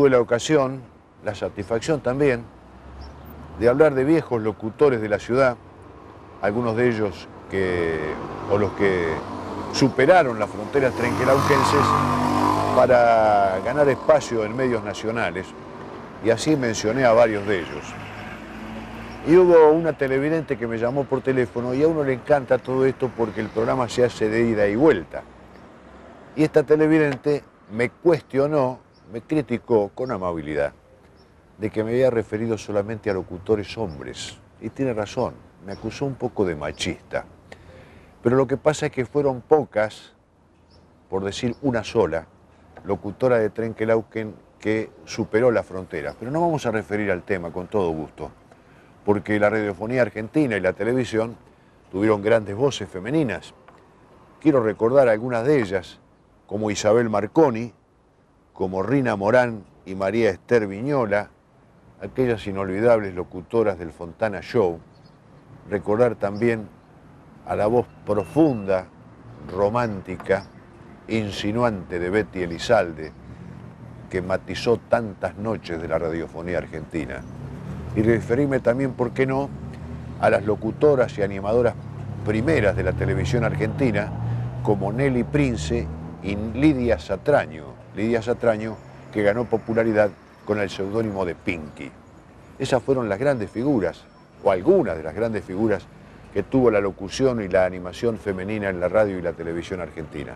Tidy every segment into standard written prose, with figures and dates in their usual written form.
tuve la ocasión, la satisfacción también, de hablar de viejos locutores de la ciudad, algunos de ellos los que superaron las fronteras trenquelauquenses para ganar espacio en medios nacionales, y así mencioné a varios de ellos. Y hubo una televidente que me llamó por teléfono, y a uno le encanta todo esto porque el programa se hace de ida y vuelta. Y esta televidente me cuestionó, me criticó con amabilidad, de que me había referido solamente a locutores hombres. Y tiene razón, me acusó un poco de machista. Pero lo que pasa es que fueron pocas, por decir una sola, locutora de Trenquelauquen que superó la frontera. Pero no vamos a referir al tema, con todo gusto, porque la radiofonía argentina y la televisión tuvieron grandes voces femeninas. Quiero recordar algunas de ellas, como Isabel Marconi, como Rina Morán y María Esther Viñola, aquellas inolvidables locutoras del Fontana Show. Recordar también a la voz profunda, romántica, insinuante de Betty Elizalde, que matizó tantas noches de la radiofonía argentina. Y referirme también, ¿por qué no?, a las locutoras y animadoras primeras de la televisión argentina, como Nelly Prince y Lidia Satraño, que ganó popularidad con el seudónimo de Pinky. Esas fueron las grandes figuras, o algunas de las grandes figuras que tuvo la locución y la animación femenina en la radio y la televisión argentina.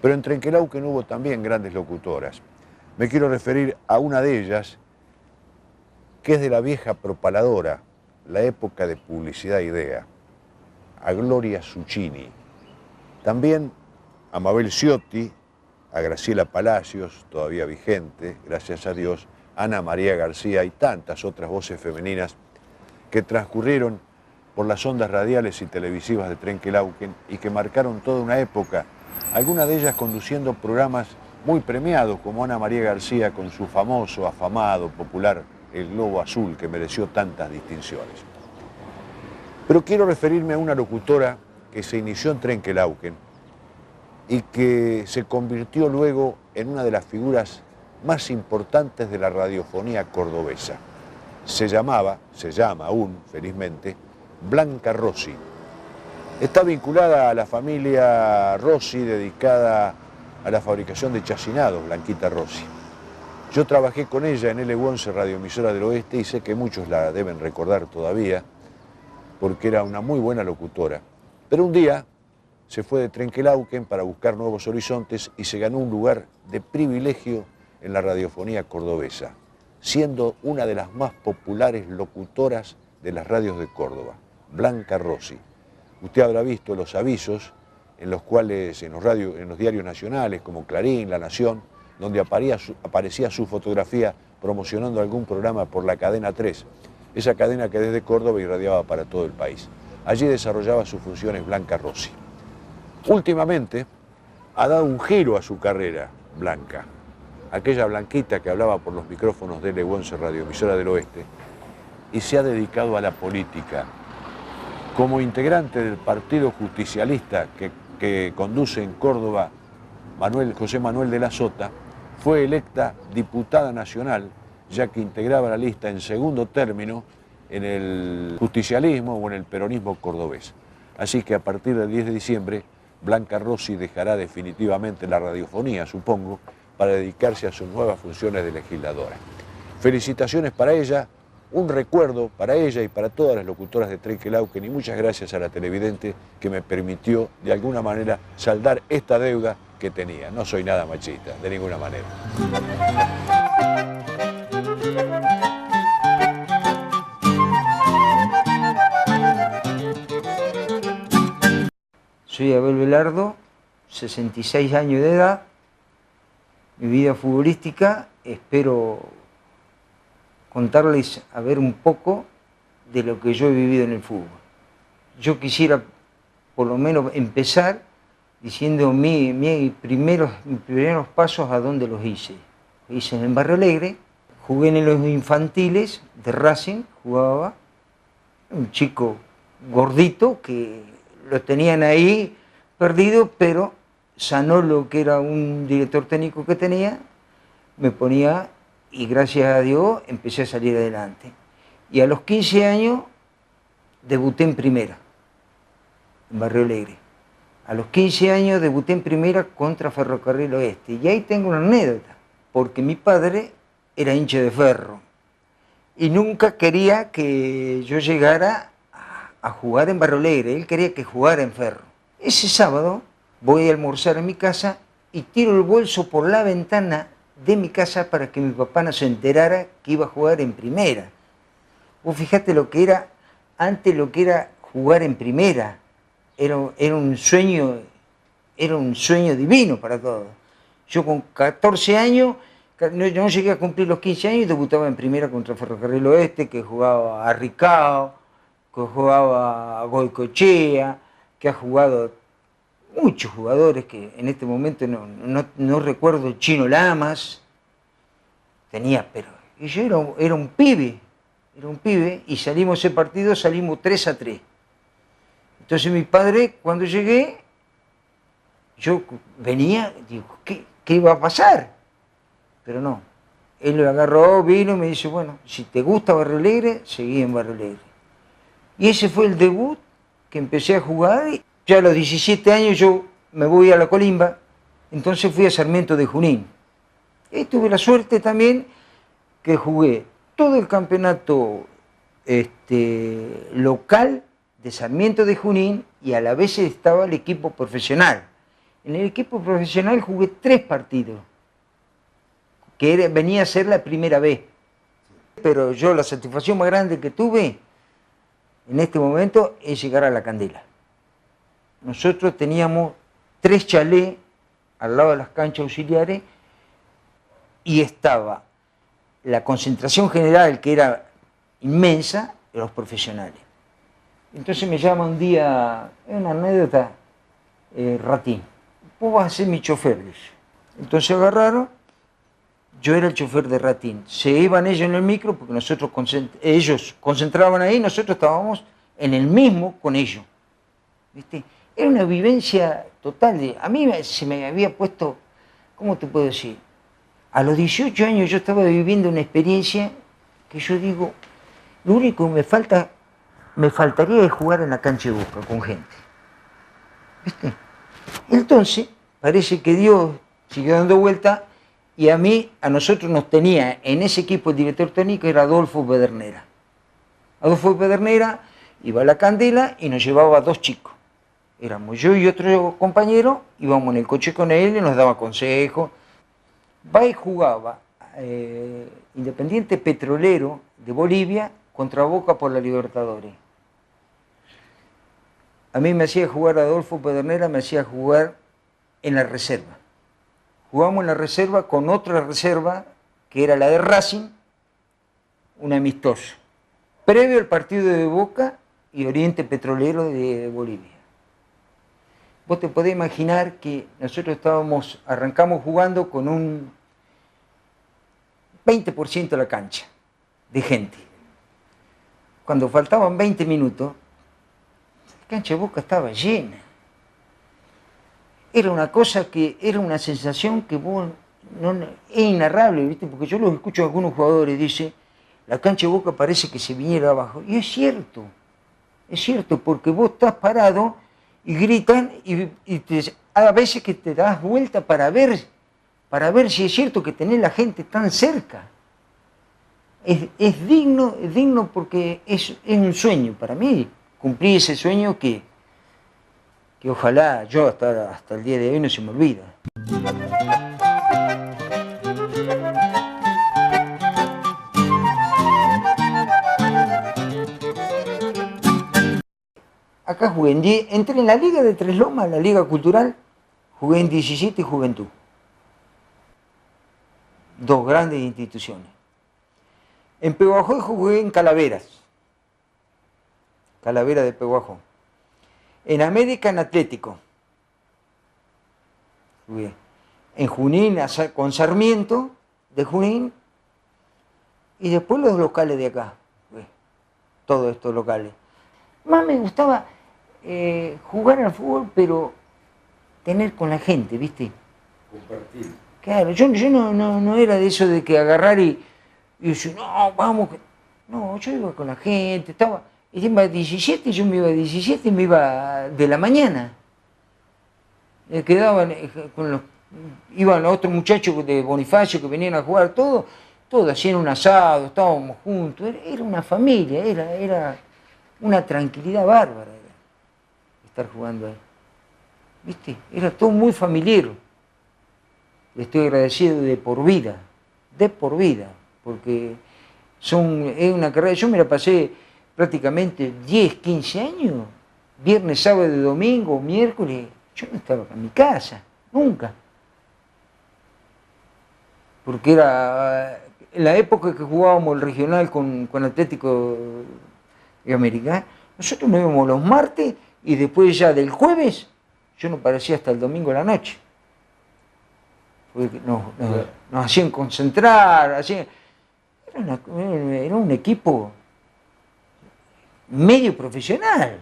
Pero en Trenquelauquen hubo también grandes locutoras. Me quiero referir a una de ellas, que es de la vieja propaladora, la época de Publicidad Idea, a Gloria Zucchini. También a Mabel Ciotti, a Graciela Palacios, todavía vigente, gracias a Dios, Ana María García y tantas otras voces femeninas que transcurrieron por las ondas radiales y televisivas de Trenquelauquen y que marcaron toda una época, algunas de ellas conduciendo programas muy premiados, como Ana María García con su famoso, afamado, popular El Globo Azul, que mereció tantas distinciones. Pero quiero referirme a una locutora que se inició en Trenquelauquen y que se convirtió luego en una de las figuras más importantes de la radiofonía cordobesa. Se llama aún, felizmente, Blanca Rossi. Está vinculada a la familia Rossi, dedicada a la fabricación de chacinados, Blanquita Rossi. Yo trabajé con ella en L11, radioemisora del Oeste, y sé que muchos la deben recordar todavía, porque era una muy buena locutora. Pero un día se fue de Trenquelauquen para buscar nuevos horizontes y se ganó un lugar de privilegio en la radiofonía cordobesa, siendo una de las más populares locutoras de las radios de Córdoba, Blanca Rossi. Usted habrá visto los avisos en los cuales, en los diarios nacionales como Clarín, La Nación, donde aparecía su fotografía promocionando algún programa por la cadena 3, esa cadena que desde Córdoba irradiaba para todo el país. Allí desarrollaba sus funciones Blanca Rossi. Últimamente ha dado un giro a su carrera, Blanca, aquella Blanquita que hablaba por los micrófonos de L11, radioemisora del Oeste, y se ha dedicado a la política. Como integrante del Partido Justicialista que conduce en Córdoba José Manuel de la Sota, fue electa diputada nacional, ya que integraba la lista en segundo término en el justicialismo o en el peronismo cordobés. Así que a partir del 10 de diciembre, Blanca Rossi dejará definitivamente la radiofonía, supongo, para dedicarse a sus nuevas funciones de legisladora. Felicitaciones para ella, un recuerdo para ella y para todas las locutoras de Trenquelauquen, y muchas gracias a la televidente que me permitió de alguna manera saldar esta deuda que tenía. No soy nada machista, de ninguna manera. Soy Abel Velardo, 66 años de edad, mi vida futbolística, espero contarles a ver un poco de lo que yo he vivido en el fútbol. Yo quisiera por lo menos empezar diciendo mis primeros pasos a dónde los hice. Los hice en el Barrio Alegre, jugué en los infantiles de Racing, jugaba, un chico gordito que lo tenían ahí perdido, pero Sanolo, que era un director técnico que tenía, me ponía y gracias a Dios empecé a salir adelante. Y a los 15 años debuté en primera, en Barrio Alegre. A los 15 años debuté en primera contra Ferrocarril Oeste. Y ahí tengo una anécdota, porque mi padre era hincha de Ferro y nunca quería que yo llegara a jugar en Barrio Alegre, él quería que jugara en Ferro. Ese sábado voy a almorzar en mi casa y tiro el bolso por la ventana de mi casa para que mi papá no se enterara que iba a jugar en primera. Vos fijate lo que era antes, lo que era jugar en primera. Era un sueño divino para todos. Yo con 14 años, no llegué a cumplir los 15 años y debutaba en primera contra Ferrocarril Oeste, que jugaba a Ricao, que jugaba a Goicoechea, que ha jugado muchos jugadores que en este momento no recuerdo, Chino Lamas, y yo era un pibe y salimos ese partido, salimos 3-3. Entonces mi padre, cuando llegué, yo venía, digo, ¿qué iba a pasar? Pero no, él lo agarró, vino y me dice, bueno, si te gusta Barrio Alegre, seguí en Barrio Alegre. Y ese fue el debut que empecé a jugar. Y ya a los 17 años yo me voy a la Colimba, entonces fui a Sarmiento de Junín. Y tuve la suerte también que jugué todo el campeonato local de Sarmiento de Junín y a la vez estaba el equipo profesional. En el equipo profesional jugué 3 partidos, que venía a ser la primera vez. Pero yo la satisfacción más grande que tuve en este momento es llegar a La Candela. Nosotros teníamos 3 chalés al lado de las canchas auxiliares y estaba la concentración general, que era inmensa, de los profesionales. Entonces me llama un día, es una anécdota, Ratín, vos vas a ser mi chofer, dice. Entonces agarraron, yo era el chofer de Ratín. Se iban ellos en el micro, porque ellos concentraban ahí, nosotros estábamos en el mismo con ellos. ¿Viste? Era una vivencia total. A mí se me había puesto, ¿cómo te puedo decir? A los 18 años yo estaba viviendo una experiencia que yo digo, lo único que me faltaría es jugar en la cancha de Boca con gente. ¿Viste? Entonces, parece que Dios siguió dando vuelta y a nosotros nos tenía en ese equipo el director técnico, era Adolfo Pedernera. Adolfo Pedernera iba a La Candela y nos llevaba 2 chicos. Éramos yo y otro compañero, íbamos en el coche con él y nos daba consejos. Va y jugaba Independiente Petrolero de Bolivia contra Boca por la Libertadores. A mí me hacía jugar Adolfo Pedernera, me hacía jugar en la reserva. Jugamos en la reserva con otra reserva, que era la de Racing, un amistoso, previo al partido de Boca y Oriente Petrolero de Bolivia. Vos te podés imaginar que nosotros arrancamos jugando con un 20% de la cancha de gente. Cuando faltaban 20 minutos, la cancha de Boca estaba llena. Era una sensación que vos es inarrable, ¿viste? Porque yo los escucho a algunos jugadores, dice, la cancha de Boca parece que se viniera abajo. Y es cierto, porque vos estás parado y gritan y a veces que te das vuelta para ver si es cierto que tenés la gente tan cerca. Es digno porque es un sueño para mí. Cumplí ese sueño que ojalá yo hasta el día de hoy no se me olvida. Acá jugué, entré en la Liga de Tres Lomas, la Liga Cultural, jugué en 17 y Juventud. 2 grandes instituciones. En Pehuajó jugué en Calaveras de Pehuajó. En América, en Atlético. Jugué. En Junín, con Sarmiento de Junín. Y después los locales de acá. Jugué. Todos estos locales. Más me gustaba jugar al fútbol, pero tener con la gente, ¿viste? Claro, yo no era de eso de que agarrar y decir, no, vamos. No, yo iba con la gente, iba a 17, yo me iba a 17 y me iba de la mañana. Quedaban iban otros muchachos de Bonifacio que venían a jugar, todo hacían un asado, estábamos juntos, era una familia, era una tranquilidad bárbara estar jugando ahí. ¿Viste? Era todo muy familiar. Le estoy agradecido de por vida, porque es una carrera, yo me la pasé prácticamente 10, 15 años, viernes, sábado y domingo, miércoles, yo no estaba en mi casa, nunca. Porque era en la época que jugábamos el regional con Atlético de América, nosotros nos íbamos los martes y después ya del jueves, yo no parecía hasta el domingo a la noche. Porque nos hacían concentrar, era un equipo medio profesional,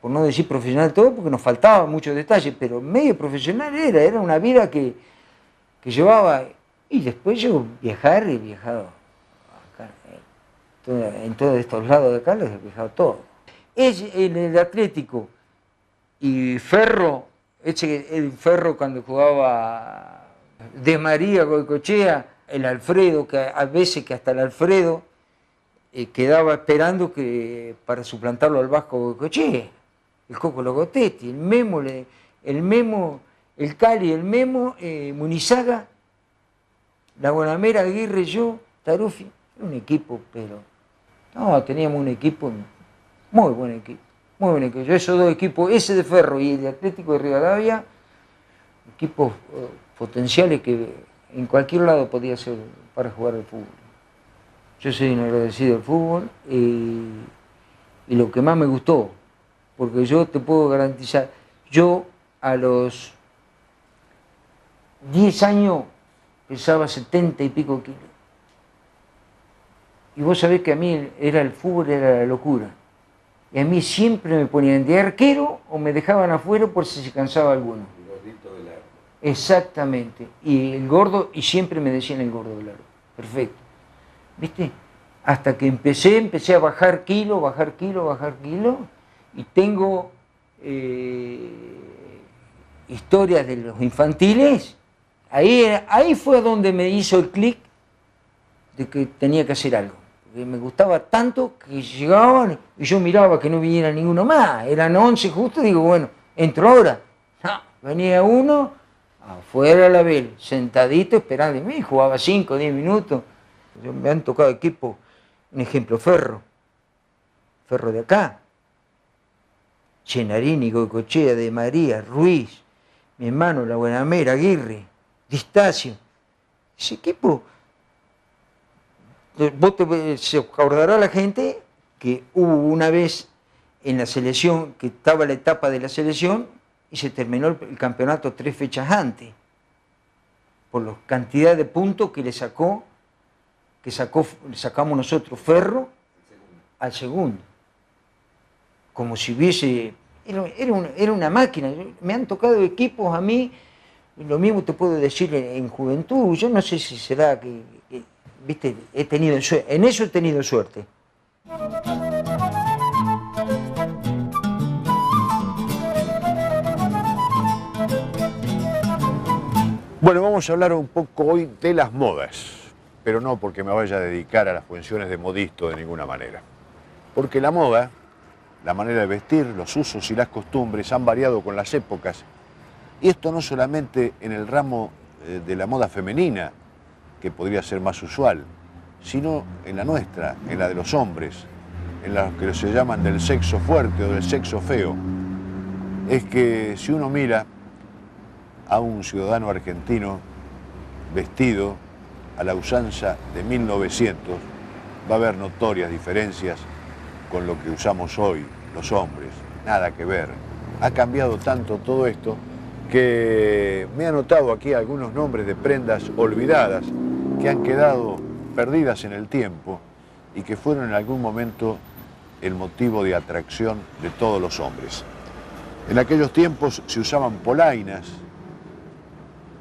por no decir profesional todo, porque nos faltaban muchos detalles, pero medio profesional era una vida que llevaba, y después yo he viajado acá, en todos estos lados de acá, los he viajado todos. Es el Atlético y Ferro, el Ferro cuando jugaba de María, Goicoechea, el Alfredo, que a veces que hasta el Alfredo quedaba esperando para suplantarlo al Vasco Goicoechea, el Coco Logotetti, el Memo, el Cali, el Memo, Munizaga, la Bonamera, Aguirre, yo, Taruffi, un equipo, pero no, teníamos un equipo, muy buen equipo. Muy buen equipo. Esos dos equipos, ese de Ferro y el de Atlético de Rivadavia, equipos potenciales que en cualquier lado podía ser para jugar al fútbol. Yo soy un agradecido del fútbol y lo que más me gustó, porque yo te puedo garantizar, yo a los 10 años pesaba 70 y pico kilos. Y vos sabés que a mí el fútbol era la locura. Y a mí siempre me ponían de arquero o me dejaban afuera por si se cansaba alguno. El gordito del arco. Exactamente. Y el gordo, y siempre me decían el gordo del arco. Perfecto. ¿Viste? Hasta que empecé a bajar kilo, y tengo historias de los infantiles. Ahí fue donde me hizo el clic de que tenía que hacer algo. Porque me gustaba tanto que llegaban y yo miraba que no viniera ninguno más. Eran 11 justo, digo, bueno, entro ahora. No, venía uno, afuera a la vela, sentadito esperando de mí, jugaba 5 o 10 minutos. Me han tocado equipos, un ejemplo, Ferro de acá, Chenarini, Goicoechea, De María, Ruiz, mi hermano, La Buenamera, Aguirre, Distacio. Ese equipo, se acordará la gente que hubo una vez en la selección, que estaba la etapa de la selección y se terminó el campeonato 3 fechas antes, por la cantidad de puntos que sacamos nosotros Ferro al segundo. Como si hubiese... Era una máquina. Me han tocado equipos a mí, lo mismo te puedo decir en juventud. Yo no sé si será que viste, en eso he tenido suerte. Bueno, vamos a hablar un poco hoy de las modas, pero no porque me vaya a dedicar a las funciones de modisto de ninguna manera. Porque la moda, la manera de vestir, los usos y las costumbres han variado con las épocas. Y esto no solamente en el ramo de la moda femenina, que podría ser más usual, sino en la nuestra, en la de los hombres, en los que se llaman del sexo fuerte o del sexo feo. Es que si uno mira a un ciudadano argentino vestido a la usanza de 1900, va a haber notorias diferencias con lo que usamos hoy los hombres. Nada que ver. Ha cambiado tanto todo esto que me he anotado aquí algunos nombres de prendas olvidadas que han quedado perdidas en el tiempo y que fueron en algún momento el motivo de atracción de todos los hombres. En aquellos tiempos se usaban polainas,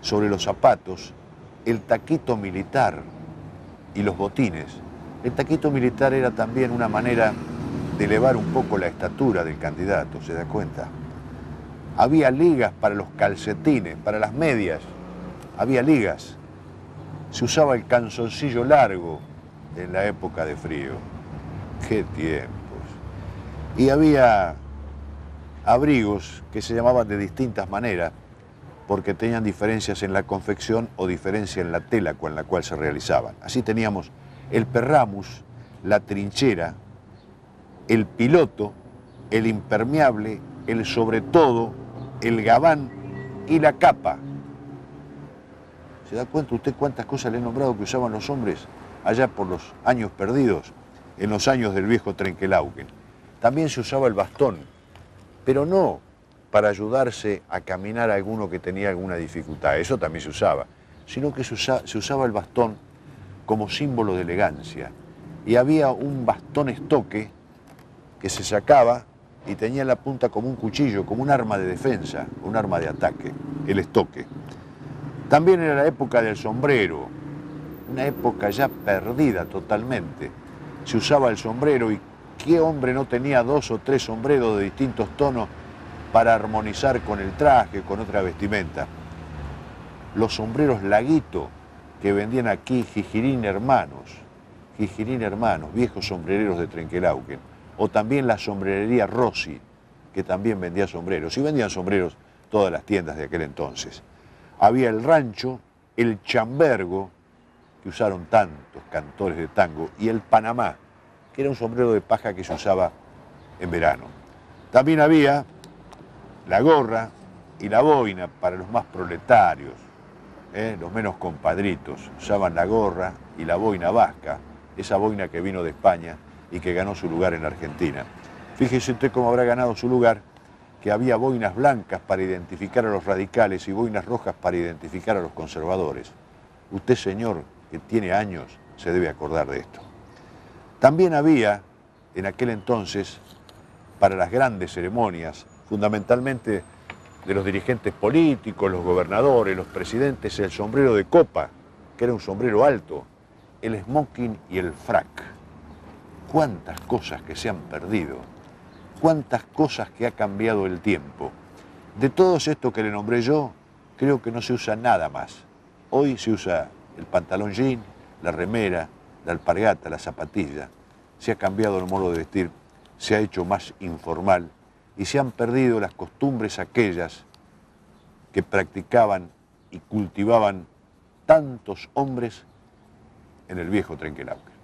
sobre los zapatos el taquito militar y los botines. El taquito militar era también una manera de elevar un poco la estatura del candidato, ¿se da cuenta? Había ligas para los calcetines, para las medias, había ligas. Se usaba el calzoncillo largo en la época de frío. ¡Qué tiempos! Y había abrigos que se llamaban de distintas maneras porque tenían diferencias en la confección o diferencia en la tela con la cual se realizaban. Así teníamos el perramus, la trinchera, el piloto, el impermeable, el sobre todo, el gabán y la capa. ¿Se da cuenta usted cuántas cosas le he nombrado que usaban los hombres allá por los años perdidos, en los años del viejo Trenquelauquen? También se usaba el bastón, pero no para ayudarse a caminar a alguno que tenía alguna dificultad, eso también se usaba, sino que se usaba el bastón como símbolo de elegancia. Y había un bastón estoque que se sacaba y tenía en la punta como un cuchillo, como un arma de defensa, un arma de ataque, el estoque. También era la época del sombrero, una época ya perdida totalmente. Se usaba el sombrero y ¿qué hombre no tenía 2 o 3 sombreros de distintos tonos para armonizar con el traje, con otra vestimenta? Los sombreros Laguito que vendían aquí Gigirín Hermanos, viejos sombrereros de Trenquelauquen, o también la sombrerería Rossi, que también vendía sombreros, y vendían sombreros todas las tiendas de aquel entonces. Había el rancho, el chambergo, que usaron tantos cantores de tango, y el panamá, que era un sombrero de paja que se usaba en verano. También había la gorra y la boina para los más proletarios, los menos compadritos. Usaban la gorra y la boina vasca, esa boina que vino de España y que ganó su lugar en la Argentina. Fíjese usted cómo habrá ganado su lugar, que había boinas blancas para identificar a los radicales y boinas rojas para identificar a los conservadores. Usted, señor, que tiene años, se debe acordar de esto. También había, en aquel entonces, para las grandes ceremonias, fundamentalmente de los dirigentes políticos, los gobernadores, los presidentes, el sombrero de copa, que era un sombrero alto, el smoking y el frac. Cuántas cosas que se han perdido, cuántas cosas que ha cambiado el tiempo. De todos estos que le nombré yo, creo que no se usa nada más. Hoy se usa el pantalón jean, la remera, la alpargata, la zapatilla. Se ha cambiado el modo de vestir, se ha hecho más informal y se han perdido las costumbres aquellas que practicaban y cultivaban tantos hombres en el viejo Trenquelauquen.